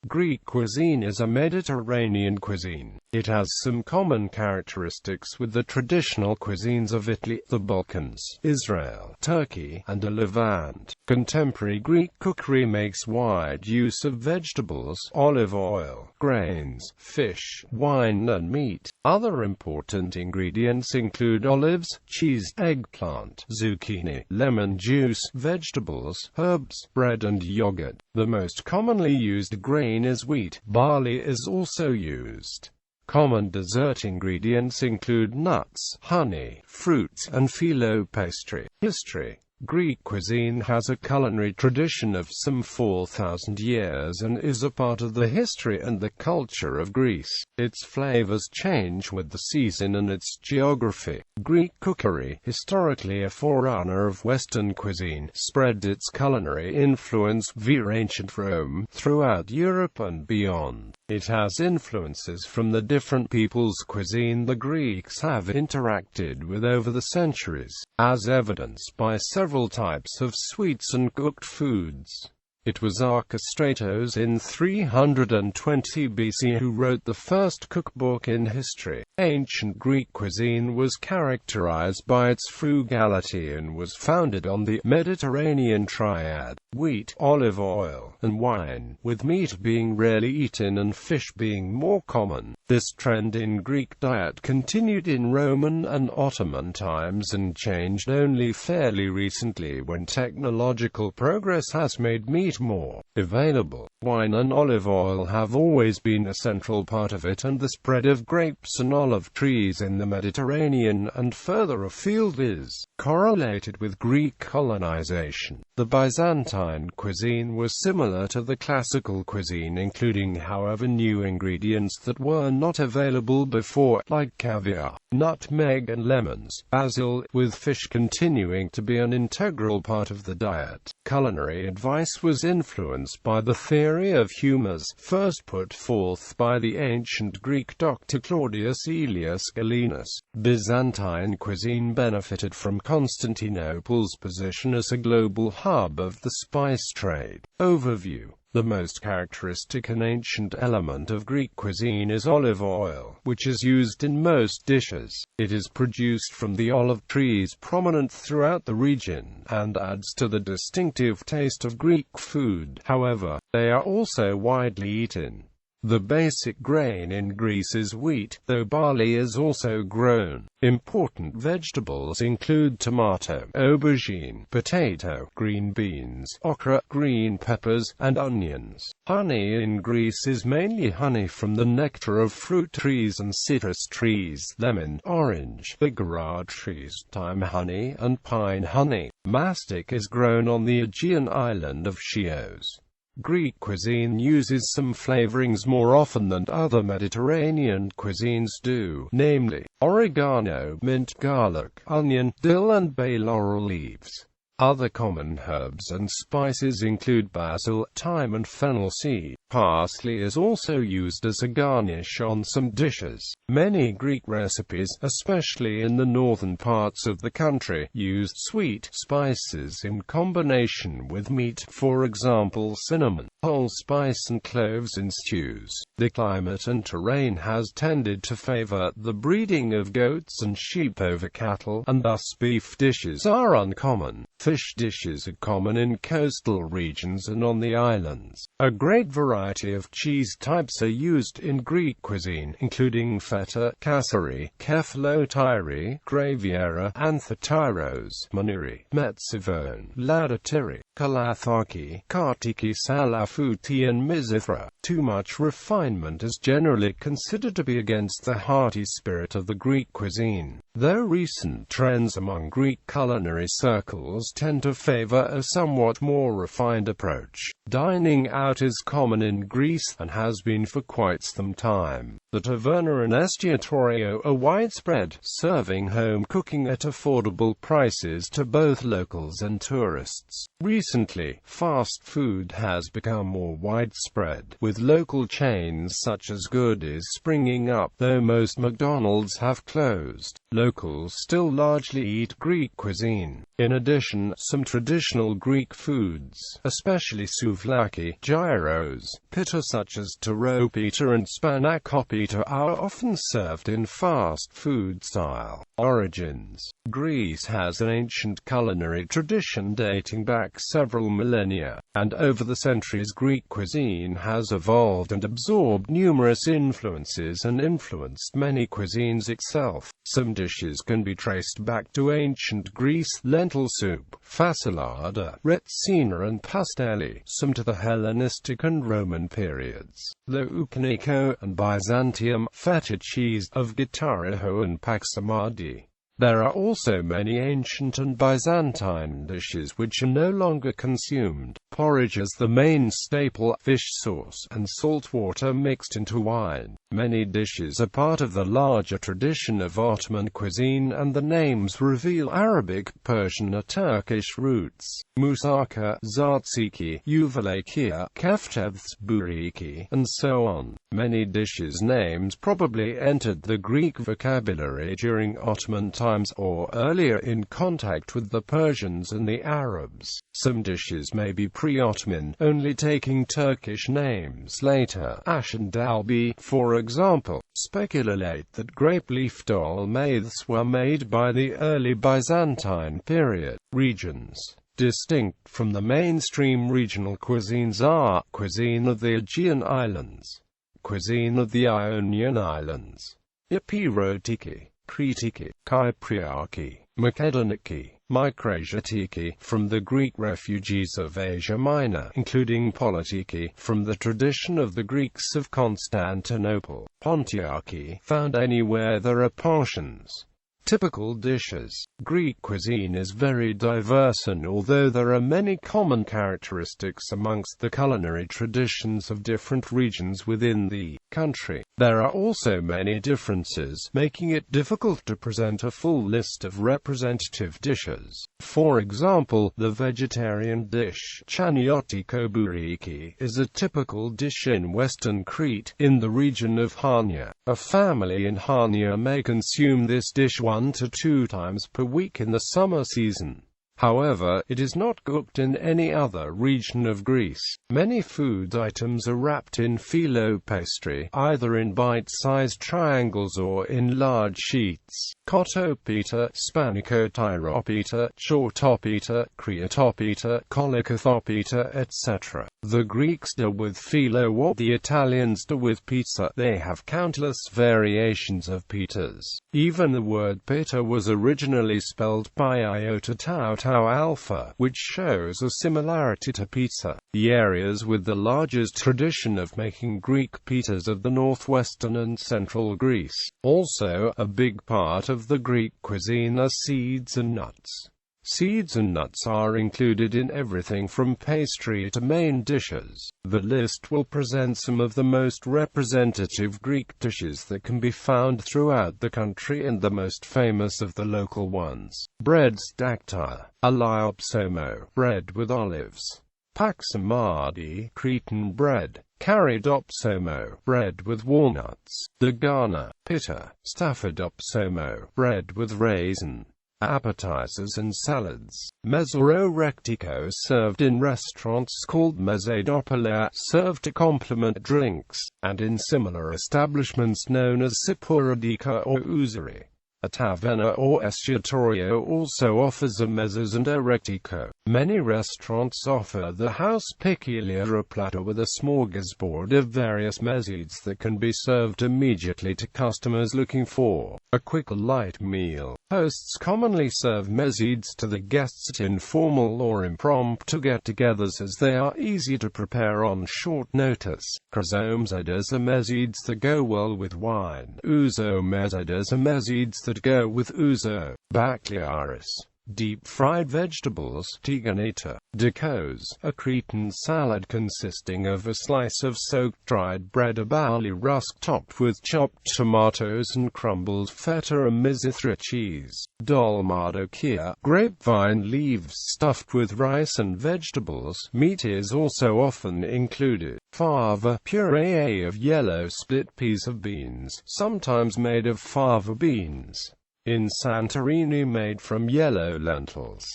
Greek cuisine is a Mediterranean cuisine. It has some common characteristics with the traditional cuisines of Italy, the Balkans, Israel, Turkey, and the Levant. Contemporary Greek cookery makes wide use of vegetables, olive oil, grains, fish, wine, and meat. Other important ingredients include olives, cheese, eggplant, zucchini, lemon juice, vegetables, herbs, bread, and yogurt. The most commonly used grain is wheat. Barley is also used. Common dessert ingredients include nuts, honey, fruits, and phyllo pastry. History. Greek cuisine has a culinary tradition of some 4,000 years and is a part of the history and the culture of Greece. Its flavors change with the season and its geography. Greek cookery, historically a forerunner of Western cuisine, spread its culinary influence via ancient Rome throughout Europe and beyond. It has influences from the different peoples' cuisine the Greeks have interacted with over the centuries, as evidenced by several types of sweets and cooked foods. It was Archestratos in 320 BC who wrote the first cookbook in history. Ancient Greek cuisine was characterized by its frugality and was founded on the Mediterranean triad: wheat, olive oil, and wine, with meat being rarely eaten and fish being more common. This trend in Greek diet continued in Roman and Ottoman times and changed only fairly recently when technological progress has made meat more available. Wine and olive oil have always been a central part of it, and the spread of grapes and olive trees in the Mediterranean and further afield is correlated with Greek colonization. The Byzantine cuisine was similar to the classical cuisine, including however new ingredients that were not available before, like caviar, nutmeg and lemons, basil, with fish continuing to be an integral part of the diet. Culinary advice was influenced by the theory of humours, first put forth by the ancient Greek doctor Claudius Aelius Galenus. Byzantine cuisine benefited from Constantinople's position as a global hub of the spice trade. Overview. The most characteristic and ancient element of Greek cuisine is olive oil, which is used in most dishes. It is produced from the olive trees prominent throughout the region, and adds to the distinctive taste of Greek food. However, they are also widely eaten. The basic grain in Greece is wheat, though barley is also grown. Important vegetables include tomato, aubergine, potato, green beans, okra, green peppers, and onions. Honey in Greece is mainly honey from the nectar of fruit trees and citrus trees, lemon, orange, agave trees, thyme honey, and pine honey. Mastic is grown on the Aegean island of Chios. Greek cuisine uses some flavorings more often than other Mediterranean cuisines do, namely, oregano, mint, garlic, onion, dill, and bay laurel leaves. Other common herbs and spices include basil, thyme, and fennel seed. Parsley is also used as a garnish on some dishes. Many Greek recipes, especially in the northern parts of the country, used sweet spices in combination with meat, for example cinnamon, allspice, and cloves in stews. The climate and terrain has tended to favor the breeding of goats and sheep over cattle, and thus beef dishes are uncommon. Fish dishes are common in coastal regions and on the islands. A great variety of cheese types are used in Greek cuisine, including feta, casseri, kefalotyri, graviera, anthotyros, maniri, metzivone, laudatiri, kalathaki, kartiki, salafuti, and mizithra. Too much refinement is generally considered to be against the hearty spirit of the Greek cuisine, though recent trends among Greek culinary circles tend to favor a somewhat more refined approach. Dining out is common in Greece, and has been for quite some time. The taverna and estiatorio are widespread, serving home cooking at affordable prices to both locals and tourists. Recently, fast food has become more widespread, with local chains such as Goodies springing up, though most McDonald's have closed. locals still largely eat Greek cuisine. In addition, some traditional Greek foods, especially souvlaki, gyros, pita such as taro pita and spanakopita, are often served in fast food style. Origins. Greece has an ancient culinary tradition dating back several millennia, and over the centuries Greek cuisine has evolved and absorbed numerous influences and influenced many cuisines itself. Some dishes can be traced back to ancient Greece: lentil soup, fasolada, retsina and pastelli, some to the Hellenistic and Roman periods, Loukniko and Byzantium, feta cheese of Gitariho and Paksamadi. There are also many ancient and Byzantine dishes which are no longer consumed. Porridge is the main staple, fish sauce and salt water mixed into wine. Many dishes are part of the larger tradition of Ottoman cuisine, and the names reveal Arabic, Persian or Turkish roots. Moussaka, tzatziki, uvalakia, kaftevs, buriki, and so on. Many dishes' names probably entered the Greek vocabulary during Ottoman times or earlier in contact with the Persians and the Arabs. Some dishes may be pre-Ottoman, only taking Turkish names later. Ash and dalbi, for example, speculate that grape leaf dolmades were made by the early Byzantine period. Regions. Distinct from the mainstream regional cuisines are: cuisine of the Aegean Islands, cuisine of the Ionian Islands, Epirotiki, Kretiki, Kypriaki, Makedoniki, Micrasiatiki, from the Greek refugees of Asia Minor, including Politiki, from the tradition of the Greeks of Constantinople, Pontiaki, found anywhere there are portions. Typical dishes. Greek cuisine is very diverse, and although there are many common characteristics amongst the culinary traditions of different regions within the country, there are also many differences, making it difficult to present a full list of representative dishes. For example, the vegetarian dish, chaniotiko buriki, is a typical dish in western Crete, in the region of Hania. A family in Hania may consume this dish 1 to 2 times per week in the summer season. However, it is not cooked in any other region of Greece. Many food items are wrapped in phyllo pastry, either in bite-sized triangles or in large sheets. Kotopita, spanakotyropita, chortopita, kreatopita, kolikothopita, etc. The Greeks do with phyllo what the Italians do with pizza. They have countless variations of pitas. Even the word pita was originally spelled by iota tau tau alpha, which shows a similarity to pizza. The areas with the largest tradition of making Greek pitas are the northwestern and central Greece. Also, a big part of the Greek cuisine are seeds and nuts. Seeds and nuts are included in everything from pastry to main dishes. The list will present some of the most representative Greek dishes that can be found throughout the country, and the most famous of the local ones. Breads: daktyr, aliopsomo, bread with olives. Paksamadi, Cretan bread. Karidopsomo, bread with walnuts. Dagana, pita. Staphydopsomo, bread with raisin. Appetizers and salads. Mesorektiko, served in restaurants called mesodopolia, served to complement drinks, and in similar establishments known as siporadika or ouzeri. A taverna or estuatorio also offers a mezzos and a rektiko. Many restaurants offer the house peculiar, a platter with a smorgasbord of various mezzids that can be served immediately to customers looking for a quick light meal. Hosts commonly serve mezzids to the guests at informal or impromptu get-togethers, as they are easy to prepare on short notice. Chrysomzidas are mezzids that go well with wine. Ouzo mezzidas are mezzids that go with ouzo. Bakliaris, deep-fried vegetables. Tiganita, dikos, a Cretan salad consisting of a slice of soaked dried bread, a barley rusk topped with chopped tomatoes and crumbled feta, and mizithra cheese. Dolmadokia, grapevine leaves stuffed with rice and vegetables. Meat is also often included. Fava, puree of yellow split peas of beans, sometimes made of fava beans. In Santorini, made from yellow lentils.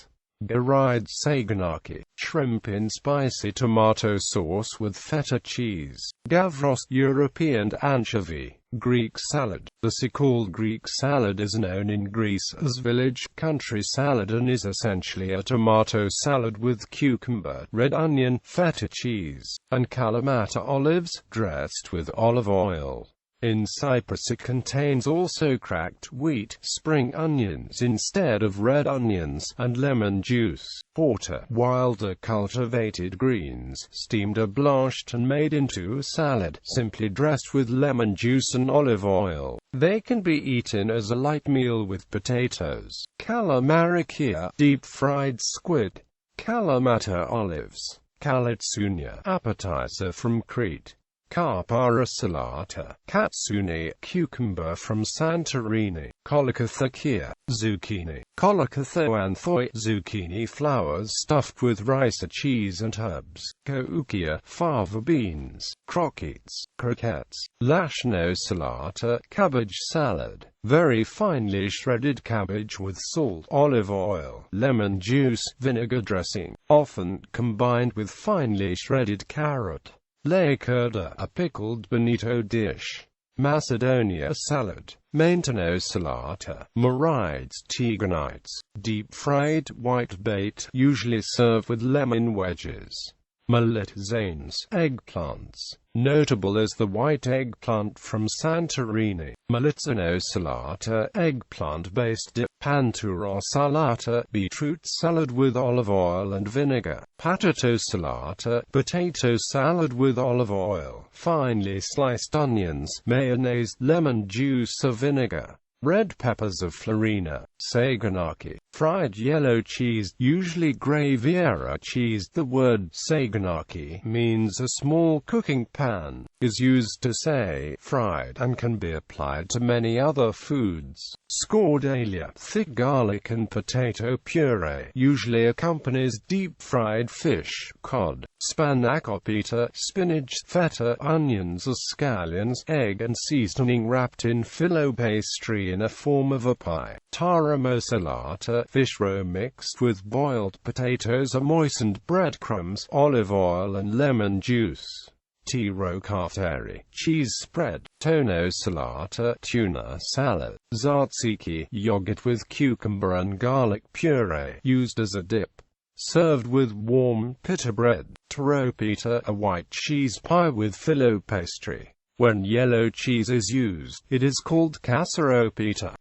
Gried saganaki, shrimp in spicy tomato sauce with feta cheese. Gavros, European anchovy. Greek salad. The so-called Greek salad is known in Greece as village country salad and is essentially a tomato salad with cucumber, red onion, feta cheese, and Kalamata olives, dressed with olive oil. In Cyprus it contains also cracked wheat, spring onions instead of red onions, and lemon juice. Porter, wilder cultivated greens, steamed or blanched and made into a salad, simply dressed with lemon juice and olive oil. They can be eaten as a light meal with potatoes. Kalamarikia, deep-fried squid. Kalamata olives. Kalatsunia, appetizer from Crete. Carpara salata, katsuni, cucumber from Santorini. Kolokothakia, zucchini. Kolokothoanthoi, zucchini flowers stuffed with rice, cheese and herbs. Koukia, fava beans. Croquettes, croquettes. Lashno salata, cabbage salad. Very finely shredded cabbage with salt, olive oil, lemon juice, vinegar dressing, often combined with finely shredded carrot. Lakurda, a pickled bonito dish. Macedonia salad. Mainteno salata. Morides, tiganites. Deep-fried whitebait, usually served with lemon wedges. Millet-zanes, eggplants. Notable as the white eggplant from Santorini. Militzano salata, eggplant-based dip. Pantura salata, beetroot salad with olive oil and vinegar. Patato salata, potato salad with olive oil, finely sliced onions, mayonnaise, lemon juice or vinegar. Red peppers of Florina. Saganaki, fried yellow cheese, usually Graviera cheese. The word saganaki means a small cooking pan, is used to say fried, and can be applied to many other foods. Scordalia, thick garlic and potato puree, usually accompanies deep-fried fish, cod. Spanakopita, spinach, feta, onions or scallions, egg and seasoning wrapped in filo pastry in a form of a pie. Taramo salata, fish roe mixed with boiled potatoes or moistened breadcrumbs, olive oil and lemon juice. Tiro carteri, cheese spread. Tono salata, tuna salad. Tzatziki, yogurt with cucumber and garlic puree, used as a dip. Served with warm pita bread. Taropita, a white cheese pie with filo pastry. When yellow cheese is used, it is called casseropita.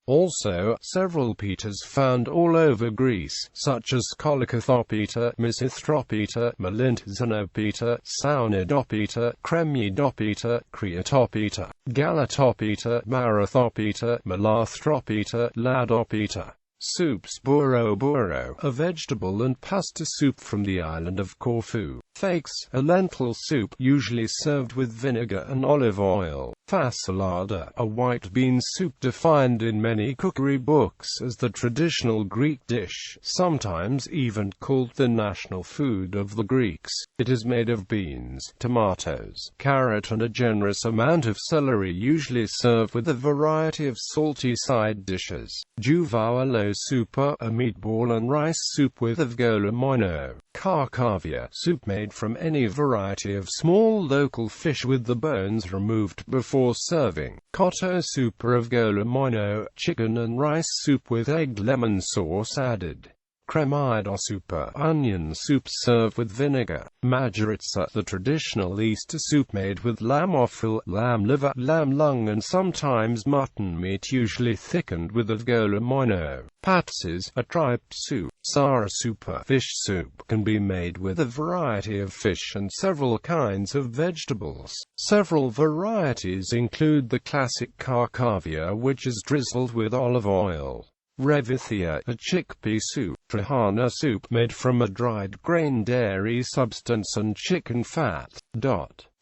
Also, several pitas found all over Greece, such as kolokothopita, misithropita, melintzanopita, saunidopita, kremidopita, kreatopita, galatopita, marathopita, malathropita, ladopita. Soups. Buro, a vegetable and pasta soup from the island of Corfu. Fakes, a lentil soup, usually served with vinegar and olive oil. Fasolada, a white bean soup defined in many cookery books as the traditional Greek dish, sometimes even called the national food of the Greeks. It is made of beans, tomatoes, carrot and a generous amount of celery, usually served with a variety of salty side dishes. Juvalo soupa, a meatball and rice soup with avgolomoino. Karkavia, soup made from any variety of small local fish with the bones removed before serving. Koto soup or avgolomoino, chicken and rice soup with egg lemon sauce added. Cremida soupa, onion soup served with vinegar. Majoritsa, the traditional Easter soup made with lamb offal, lamb liver, lamb lung and sometimes mutton meat, usually thickened with avgolomoino. Patsis, a tripe soup. Sara soupa, fish soup, can be made with a variety of fish and several kinds of vegetables. Several varieties include the classic karkavia, which is drizzled with olive oil. Revithia, a chickpea soup. Trahana soup, made from a dried grain dairy substance and chicken fat.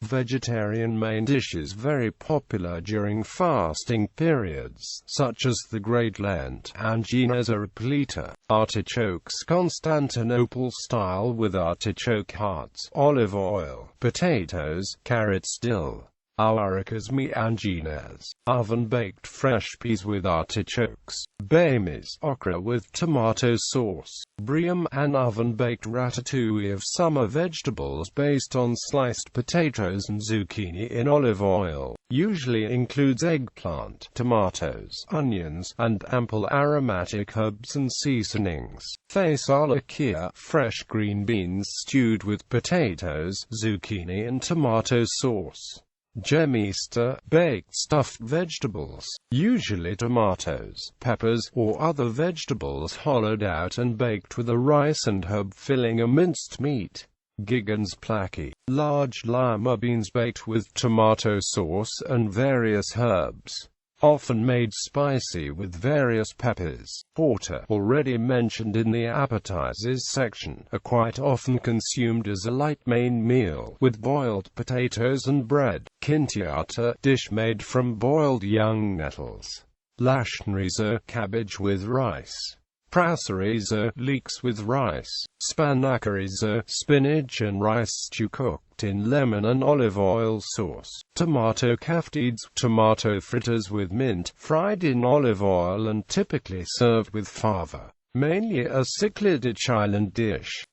Vegetarian main dishes very popular during fasting periods, such as the Great Lent. Anginas repleta, artichokes Constantinople style with artichoke hearts, olive oil, potatoes, carrots, dill. Auricas meangines, oven-baked fresh peas with artichokes, baymes, okra with tomato sauce, briam, an oven-baked ratatouille of summer vegetables based on sliced potatoes and zucchini in olive oil, usually includes eggplant, tomatoes, onions, and ample aromatic herbs and seasonings. Fasolacchia, fresh green beans stewed with potatoes, zucchini and tomato sauce. Gemista, baked stuffed vegetables, usually tomatoes, peppers, or other vegetables hollowed out and baked with a rice and herb filling or minced meat. Gigans plaki, large lima beans baked with tomato sauce and various herbs, often made spicy with various peppers. Porter, already mentioned in the appetizers section, are quite often consumed as a light main meal, with boiled potatoes and bread. Quintiata, dish made from boiled young nettles. Lashnyrizo, cabbage with rice. Prasarizo, leeks with rice. Spanakarizo, spinach and rice stew cooked in lemon and olive oil sauce. Tomato kaftides, tomato fritters with mint, fried in olive oil and typically served with fava. Mainly a Cycladic island dish.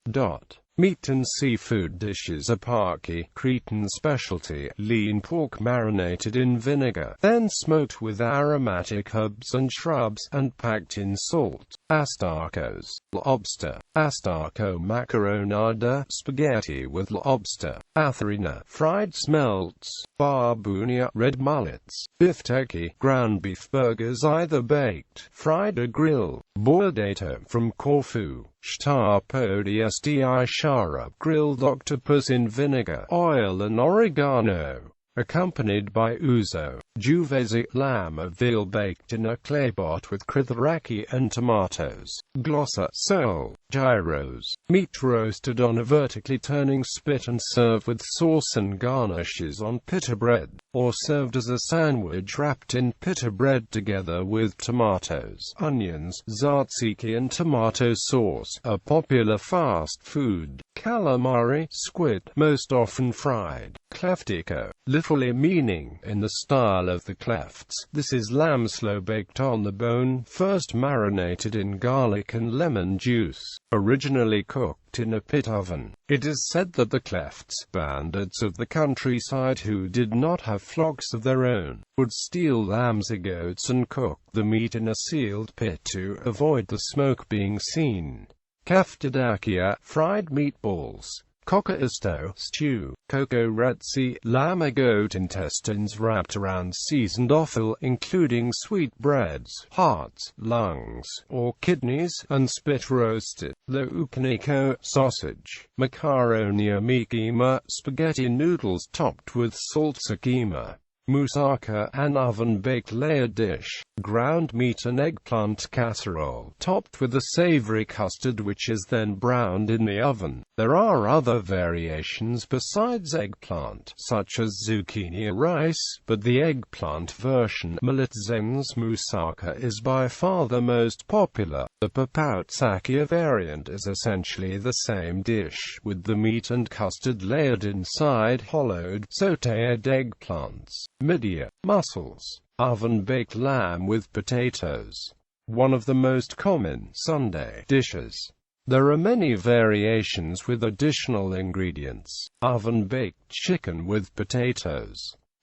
Meat and seafood dishes. Apaki, Cretan specialty, lean pork marinated in vinegar, then smoked with aromatic herbs and shrubs, and packed in salt. Astarchos, lobster. Astarcho macaronada, spaghetti with lobster. Atharina, fried smelts. Barbunia, red mullets. Bifteki, ground beef burgers either baked, fried or grilled. Bordato, from Corfu. Shtapodiesti shara, grilled octopus in vinegar, oil and oregano, accompanied by ouzo. Juvezi, lamb or veal baked in a clay pot with kritharaki and tomatoes. Glossa, sole. Gyros, meat roasted on a vertically turning spit and served with sauce and garnishes on pita bread, or served as a sandwich wrapped in pita bread together with tomatoes, onions, tzatziki and tomato sauce. A popular fast food. Calamari, squid, most often fried. Kleftiko, literally meaning in the style of the Klefts. This is lamb slow baked on the bone, first marinated in garlic and lemon juice. Originally cooked in a pit oven. It is said that the Klefts, bandits of the countryside who did not have flocks of their own, would steal lambs or goats and cook the meat in a sealed pit to avoid the smoke being seen. Kaftidakia, fried meatballs. Kokaisto, stew. Kokoretsi, lamb or goat intestines wrapped around seasoned offal, including sweetbreads, hearts, lungs, or kidneys, and spit roasted. Loupniko, sausage. Makaronia mikima, spaghetti noodles topped with salt sakima. Moussaka, an oven-baked layer dish. Ground meat and eggplant casserole, topped with a savory custard which is then browned in the oven. There are other variations besides eggplant, such as zucchini rice, but the eggplant version, Malitzens moussaka, is by far the most popular. The papautsakia variant is essentially the same dish, with the meat and custard layered inside hollowed, sautéed eggplants. Midya, mussels. Oven-baked lamb with potatoes. One of the most common Sunday dishes. There are many variations with additional ingredients. Oven-baked chicken with potatoes.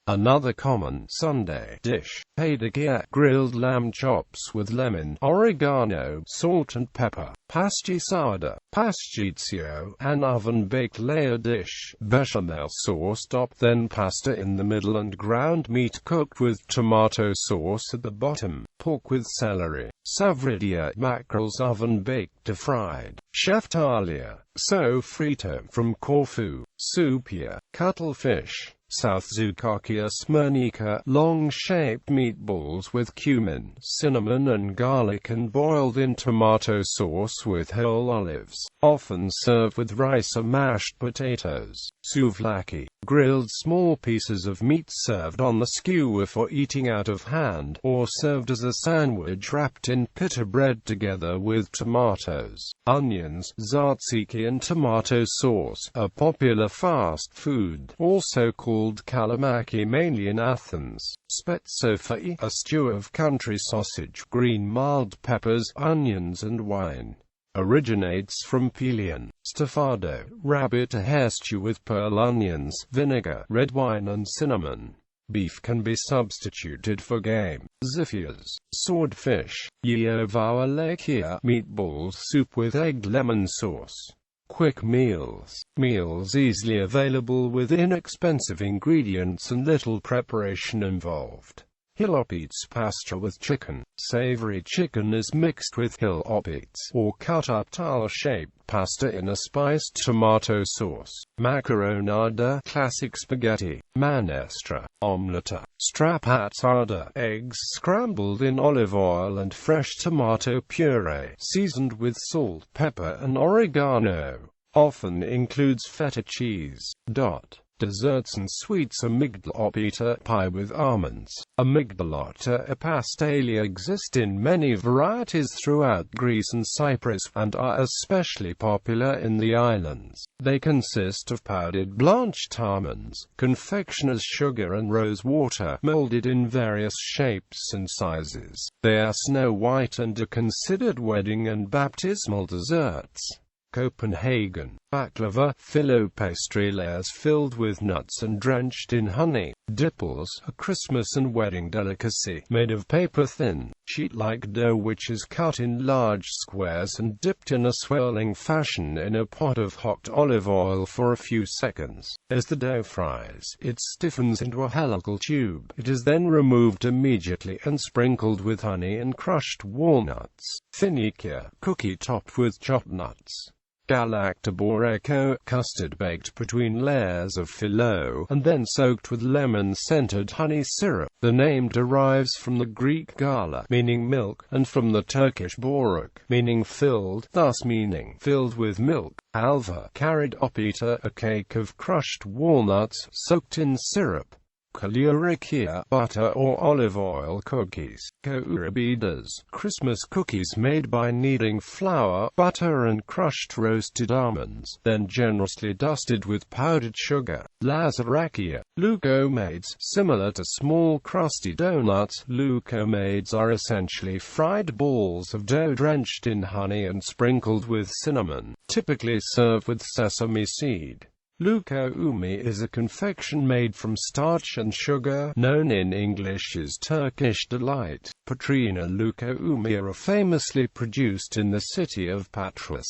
Another common Sunday dish. Paidakia, grilled lamb chops with lemon, oregano, salt and pepper. Pastisada, pastizio, an oven-baked layer dish. Bechamel sauce top, then pasta in the middle and ground meat cooked with tomato sauce at the bottom. Pork with celery. Savridia, mackerels oven-baked to fried. Sheftalia, sofrito, from Corfu. Supia, cuttlefish. South Zucakia smirnica, long-shaped meatballs with cumin, cinnamon and garlic and boiled in tomato sauce with whole olives, often served with rice or mashed potatoes. Souvlaki, grilled small pieces of meat served on the skewer for eating out of hand, or served as a sandwich wrapped in pita bread together with tomatoes, onions, tzatziki and tomato sauce, a popular fast food, also called kalamaki mainly in Athens. Spetsofai, a stew of country sausage, green mild peppers, onions and wine. Originates from Pelion. Stafado, rabbit, a hare stew with pearl onions, vinegar, red wine and cinnamon. Beef can be substituted for game. Ziphias, swordfish. Yeovawa lekia, meatball soup with egg lemon sauce. Quick meals. Meals easily available with inexpensive ingredients and little preparation involved. Hilopits, pasta with chicken. Savory chicken is mixed with hilopits, or cut up tile-shaped pasta in a spiced tomato sauce. Macaronada, classic spaghetti. Manestra, omeletta. Strapazzata, eggs scrambled in olive oil and fresh tomato puree, seasoned with salt, pepper and oregano. Often includes feta cheese. Desserts and sweets. Amygdalopita, pie with almonds. Amygdalota epastalia exist in many varieties throughout Greece and Cyprus, and are especially popular in the islands. They consist of powdered blanched almonds, confectioner's sugar and rose water, molded in various shapes and sizes. They are snow white and are considered wedding and baptismal desserts. Copenhagen. Baklava, filo pastry layers filled with nuts and drenched in honey. Dipples, a Christmas and wedding delicacy, made of paper-thin, sheet-like dough which is cut in large squares and dipped in a swirling fashion in a pot of hot olive oil for a few seconds. As the dough fries, it stiffens into a helical tube. It is then removed immediately and sprinkled with honey and crushed walnuts. Finikia, cookie topped with chopped nuts. Galactoboreko, custard baked between layers of filo, and then soaked with lemon-scented honey syrup. The name derives from the Greek gala, meaning milk, and from the Turkish boruk, meaning filled, thus meaning filled with milk. Alva, carried opita, a cake of crushed walnuts, soaked in syrup. Kaliorikia, butter or olive oil cookies. Kourabidas, Christmas cookies made by kneading flour, butter and crushed roasted almonds, then generously dusted with powdered sugar. Lazarakia, leukomades, similar to small crusty donuts. Leukomades are essentially fried balls of dough drenched in honey and sprinkled with cinnamon, typically served with sesame seed. Lukoumi is a confection made from starch and sugar, known in English as Turkish delight. Patrina lukoumi are famously produced in the city of Patras.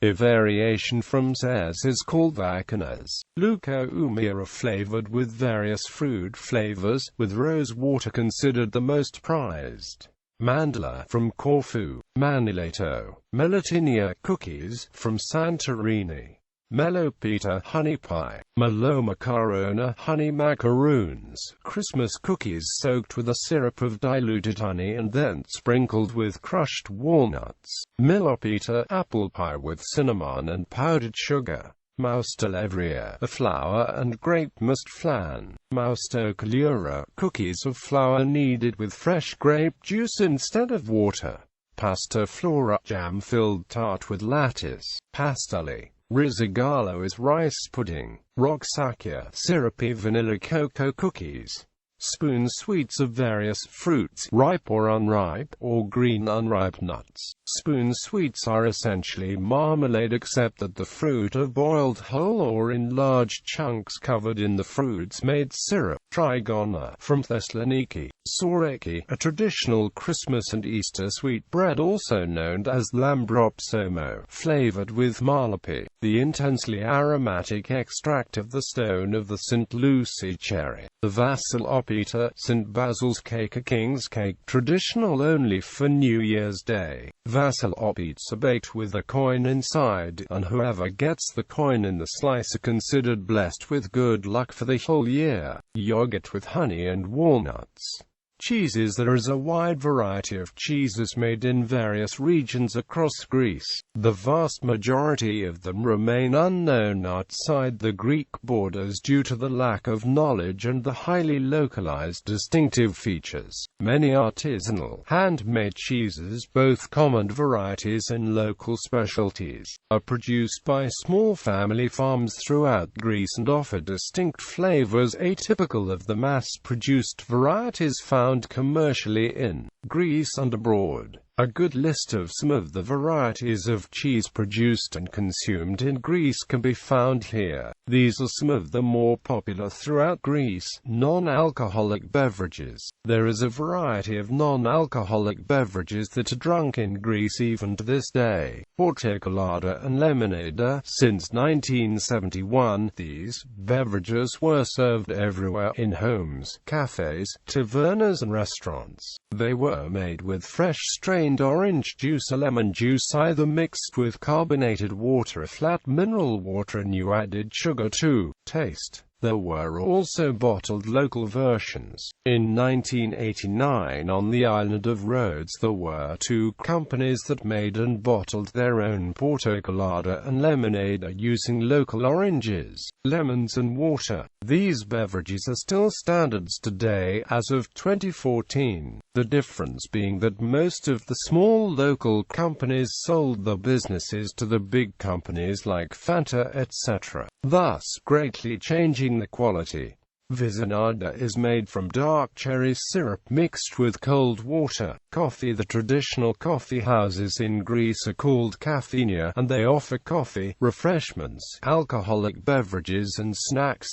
A variation from Zez is called Vacanas. Lukoumi are flavored with various fruit flavors, with rose water considered the most prized. Mandala, from Corfu. Manilato, Melatinia cookies, from Santorini. Melopita, honey pie. Malomacarona, honey macaroons, Christmas cookies soaked with a syrup of diluted honey and then sprinkled with crushed walnuts. Milopita, apple pie with cinnamon and powdered sugar. Maustelevria, a flour and grape must flan. Maustokaliura, cookies of flour kneaded with fresh grape juice instead of water. Pasta flora, jam-filled tart with lattice. Pastali. Rizigalo is rice pudding. Roxakia, syrupy vanilla cocoa cookies. Spoon sweets of various fruits, ripe or unripe, or green unripe nuts. Spoon sweets are essentially marmalade except that the fruit are boiled whole or in large chunks covered in the fruit's made syrup. Trigona, from Thessaloniki. Soreki, a traditional Christmas and Easter sweet bread also known as lambropsomo, flavored with malapi, the intensely aromatic extract of the stone of the St. Lucy cherry. The Vassilopita, St. Basil's cake, a king's cake, traditional only for New Year's Day. Vassilopites are baked with a coin inside, and whoever gets the coin in the slice are considered blessed with good luck for the whole year. Yogurt with honey and walnuts. Cheeses. There is a wide variety of cheeses made in various regions across Greece. The vast majority of them remain unknown outside the Greek borders due to the lack of knowledge and the highly localized distinctive features. Many artisanal, handmade cheeses, both common varieties and local specialties, are produced by small family farms throughout Greece and offer distinct flavors atypical of the mass-produced varieties found commercially in Greece and abroad. A good list of some of the varieties of cheese produced and consumed in Greece can be found here. These are some of the more popular throughout Greece. Non-alcoholic beverages. There is a variety of non-alcoholic beverages that are drunk in Greece even to this day. Portokolada and lemonade. Since 1971, these beverages were served everywhere, in homes, cafes, tavernas and restaurants. They were made with fresh strained orange juice or lemon juice, either mixed with carbonated water or flat mineral water, and you added sugar to taste. There were also bottled local versions. In 1989, on the island of Rhodes, there were two companies that made and bottled their own portokolada and lemonade using local oranges, lemons and water. These beverages are still standards today as of 2014, the difference being that most of the small local companies sold their businesses to the big companies like Fanta etc., thus greatly changing the quality. Vizinada is made from dark cherry syrup mixed with cold water. Coffee. The traditional coffee houses in Greece are called kafenia, and they offer coffee, refreshments, alcoholic beverages and snacks.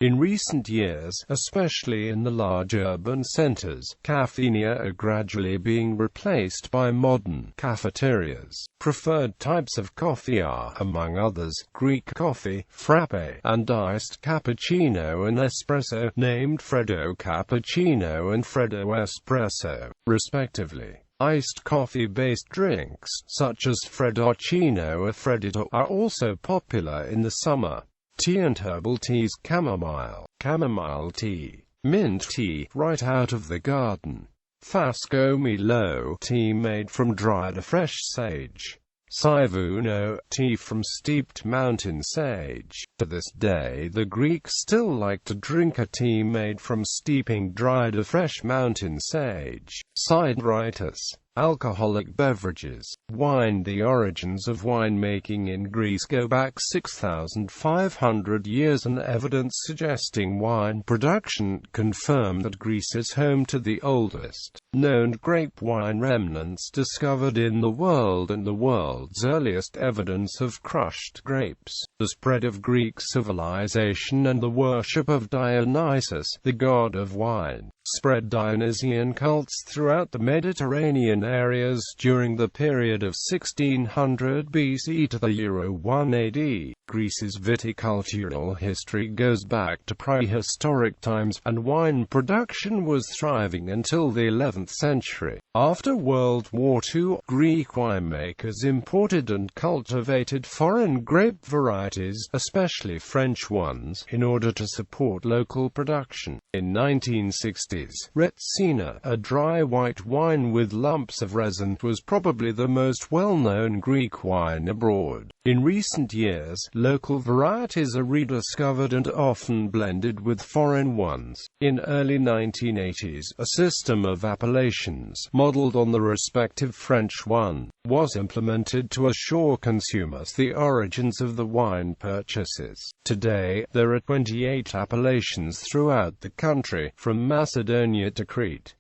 In recent years, especially in the large urban centers, kafenia are gradually being replaced by modern cafeterias. Preferred types of coffee are, among others, Greek coffee, frappe, and iced cappuccino and espresso, named Freddo Cappuccino and Freddo Espresso, respectively. Iced coffee-based drinks, such as Freddoccino or Freddito, are also popular in the summer. Tea and herbal teas. Chamomile tea, mint tea, right out of the garden. Fascomilo tea made from dried or fresh sage. Saivuno tea from steeped mountain sage. To this day, the Greeks still like to drink a tea made from steeping dried or fresh mountain sage. Sideritis. Alcoholic beverages. Wine. The origins of winemaking in Greece go back 6,500 years, and evidence suggesting wine production confirm that Greece is home to the oldest known grape wine remnants discovered in the world and the world's earliest evidence of crushed grapes. The spread of Greek civilization and the worship of Dionysus, the god of wine, spread Dionysian cults throughout the Mediterranean areas during the period of 1600 BC to the year 1 AD. Greece's viticultural history goes back to prehistoric times, and wine production was thriving until the 11th century. After World War II, Greek winemakers imported and cultivated foreign grape varieties, especially French ones, in order to support local production. In 1960s, Retsina, a dry white wine with lumps of resin, was probably the most well-known Greek wine abroad. In recent years, local varieties are rediscovered and often blended with foreign ones. In early 1980s, a system of appellations, modeled on the respective French one, was implemented to assure consumers the origins of the wine purchases. Today, there are 28 appellations throughout the country, from Macedonia to Crete.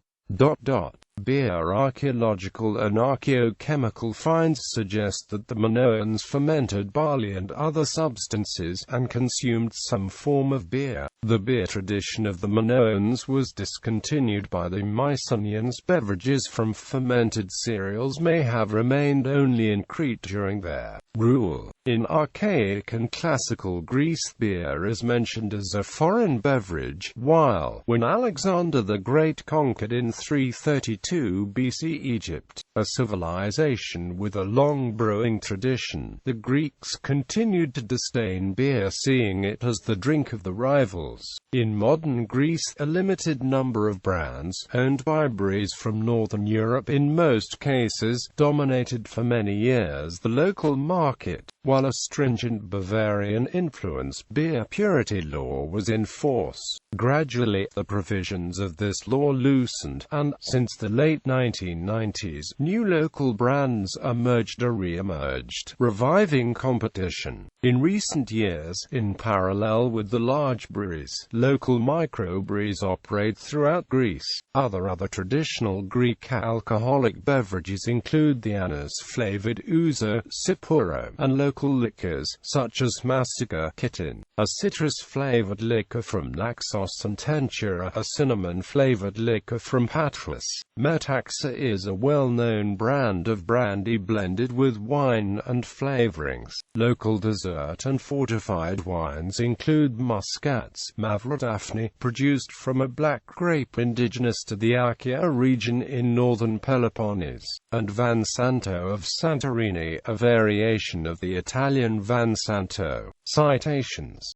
Beer. Archaeological and archaeochemical finds suggest that the Minoans fermented barley and other substances, and consumed some form of beer. The beer tradition of the Minoans was discontinued by the Mycenaeans. Beverages from fermented cereals may have remained only in Crete during their rule. In archaic and classical Greece, beer is mentioned as a foreign beverage, while, when Alexander the Great conquered in 332 32 BC Egypt, a civilization with a long brewing tradition. The Greeks continued to disdain beer, seeing it as the drink of the rivals. In modern Greece, a limited number of brands, owned by breweries from Northern Europe in most cases, dominated for many years the local market, while a stringent Bavarian-influenced beer purity law was in force. Gradually, the provisions of this law loosened, and, since the late 1990s, new local brands emerged or re-emerged, reviving competition. In recent years, in parallel with the large breweries, local microbreweries operate throughout Greece. Other traditional Greek alcoholic beverages include the anise-flavored ouzo, sipuro, and local liquors, such as massica, kitin, a citrus-flavored liquor from Naxos, and tempura, a cinnamon-flavored liquor from Patras. Metaxa is a well-known brand of brandy blended with wine and flavorings. Local dessert and fortified wines include muscats, Mavrodaphne, produced from a black grape indigenous to the Achaia region in northern Peloponnese, and Van Santo of Santorini, a variation of the Italian Van Santo. Citations